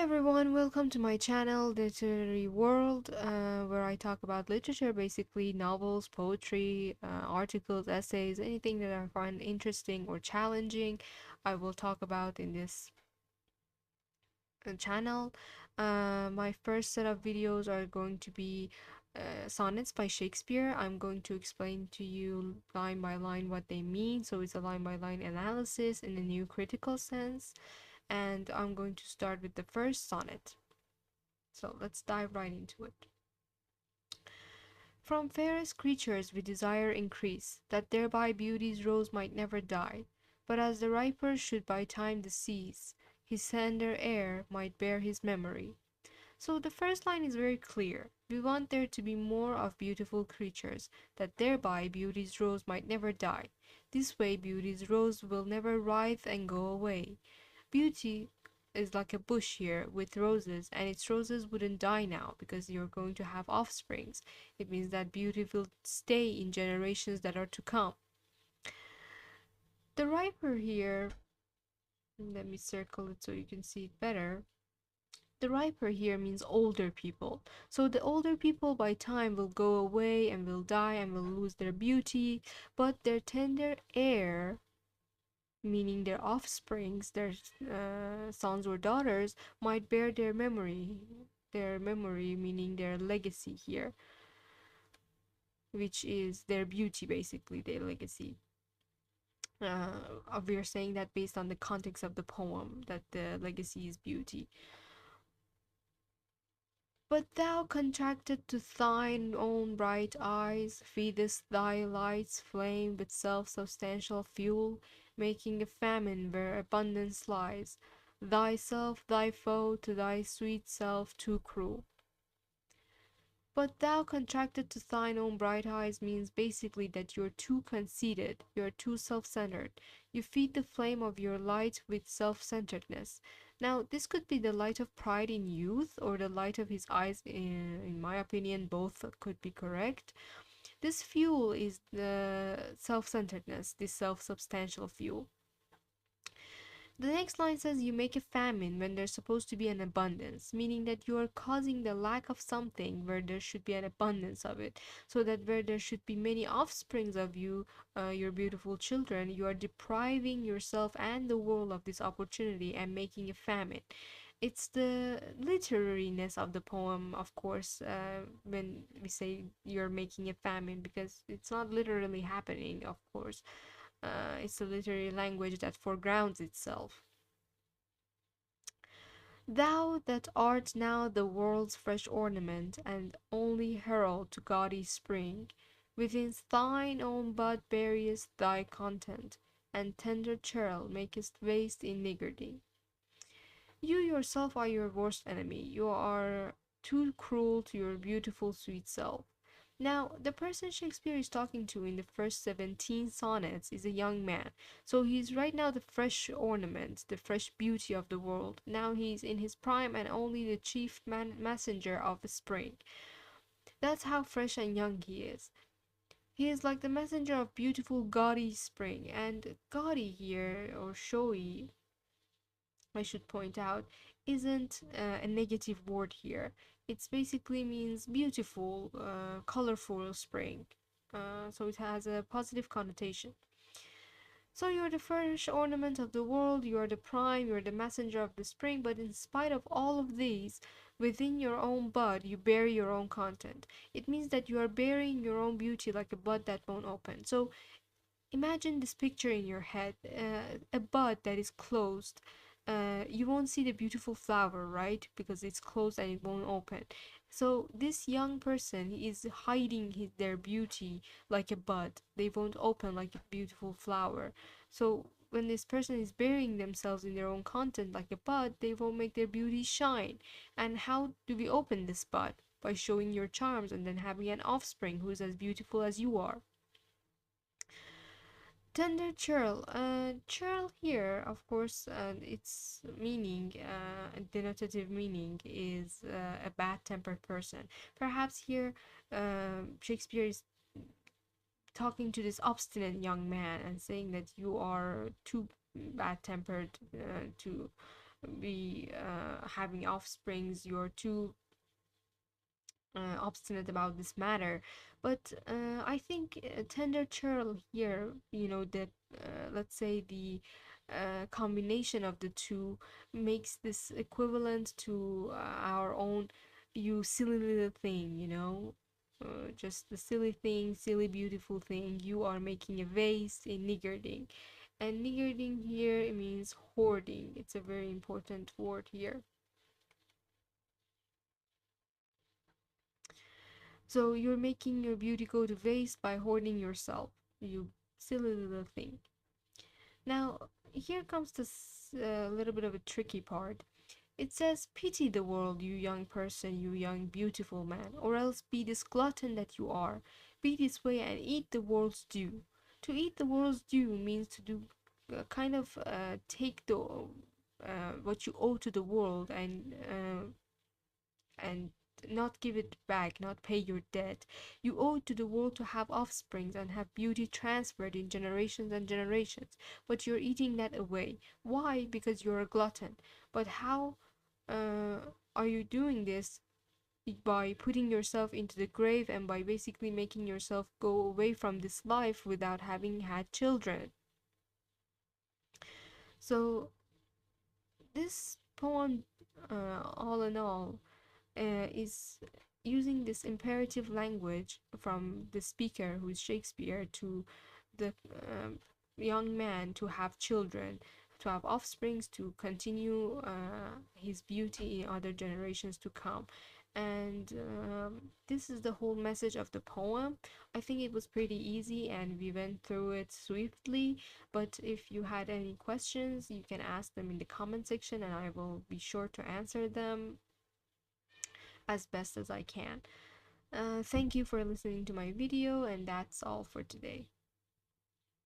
Everyone, welcome to my channel, Literary World, where I talk about literature, basically novels, poetry, articles, essays, anything that I find interesting or challenging, I will talk about in this channel. My first set of videos are going to be sonnets by Shakespeare. I'm going to explain to you line by line what they mean, so it's a line by line analysis in a new critical sense. And I'm going to start with the first sonnet. So let's dive right into it. From fairest creatures we desire increase, that thereby beauty's rose might never die. But as the riper should by time decease, his tender air might bear his memory. So the first line is very clear. We want there to be more of beautiful creatures, that thereby beauty's rose might never die. This way beauty's rose will never writhe and go away. Beauty is like a bush here with roses, and its roses wouldn't die now because you're going to have offsprings. It means that beauty will stay in generations that are to come. The riper here, let me circle it so you can see it better. The riper here means older people. So the older people by time will go away and will die and will lose their beauty, but their tender air, meaning their offsprings, their sons or daughters, might bear their memory. Their memory, meaning their legacy here, which is their beauty, basically, their legacy. We are saying that based on the context of the poem, that the legacy is beauty. But thou contracted to thine own bright eyes, feedest thy light's flame with self-substantial fuel, making a famine where abundance lies, thyself thy foe to thy sweet self too cruel. But thou contracted to thine own bright eyes means basically that you're too conceited, you're too self centered. You feed the flame of your light with self centeredness. Now, this could be the light of pride in youth or the light of his eyes. In my opinion, both could be correct. This fuel is the self centeredness, this self substantial fuel. The next line says you make a famine when there's supposed to be an abundance, meaning that you are causing the lack of something where there should be an abundance of it. So that where there should be many offsprings of you, your beautiful children, you are depriving yourself and the world of this opportunity and making a famine. It's the literariness of the poem, of course, when we say you're making a famine, because it's not literally happening, of course. It's a literary language that foregrounds itself. Thou that art now the world's fresh ornament, and only herald to gaudy spring, within thine own bud buryest thy content, and tender churl makest waste in niggardly. You yourself are your worst enemy. You are too cruel to your beautiful sweet self. Now, the person Shakespeare is talking to in the first 17 sonnets is a young man. So he's right now the fresh ornament, the fresh beauty of the world. Now he's in his prime and only the chief messenger of the spring. That's how fresh and young he is. He is like the messenger of beautiful, gaudy spring. And gaudy here, or showy, I should point out, isn't a negative word here. It basically means beautiful, colorful spring. So it has a positive connotation. So you're the first ornament of the world, you're the prime, you're the messenger of the spring, but in spite of all of these, within your own bud, you bury your own content. It means that you are burying your own beauty like a bud that won't open. So imagine this picture in your head, a bud that is closed. You won't see the beautiful flower, right? Because it's closed and it won't open. So this young person is hiding their beauty like a bud. They won't open like a beautiful flower. So when this person is burying themselves in their own content like a bud, they won't make their beauty shine. And how do we open this bud? By showing your charms and then having an offspring who's as beautiful as you are. Tender churl. Churl here, of course, its meaning, denotative meaning, is a bad-tempered person. Perhaps here, Shakespeare is talking to this obstinate young man and saying that you are too bad-tempered to be having offsprings, you're too obstinate about this matter. But I think tender churl here, the let's say the combination of the two makes this equivalent to our own you silly little thing, just the silly thing, silly beautiful thing. You are making a vase, a niggarding. And niggarding here it means hoarding. It's a very important word here. So you're making your beauty go to waste by hoarding yourself, you silly little thing. Now, here comes this little bit of a tricky part. It says, pity the world, you young person, you young beautiful man, or else be this glutton that you are. Be this way and eat the world's due. To eat the world's due means to do kind of take the what you owe to the world and not give it back, not pay your debt. You owe it to the world to have offsprings and have beauty transferred in generations and generations. But you're eating that away. Why? Because you're a glutton. But how uh, are you doing this? By putting yourself into the grave and by basically making yourself go away from this life without having had children. So, this poem, all in all, is using this imperative language from the speaker, who is Shakespeare, to the young man to have children, to have offsprings, to continue his beauty in other generations to come. And this is the whole message of the poem. I think it was pretty easy and we went through it swiftly. But if you had any questions, you can ask them in the comment section and I will be sure to answer them as best as I can. Thank you for listening to my video, and that's all for today.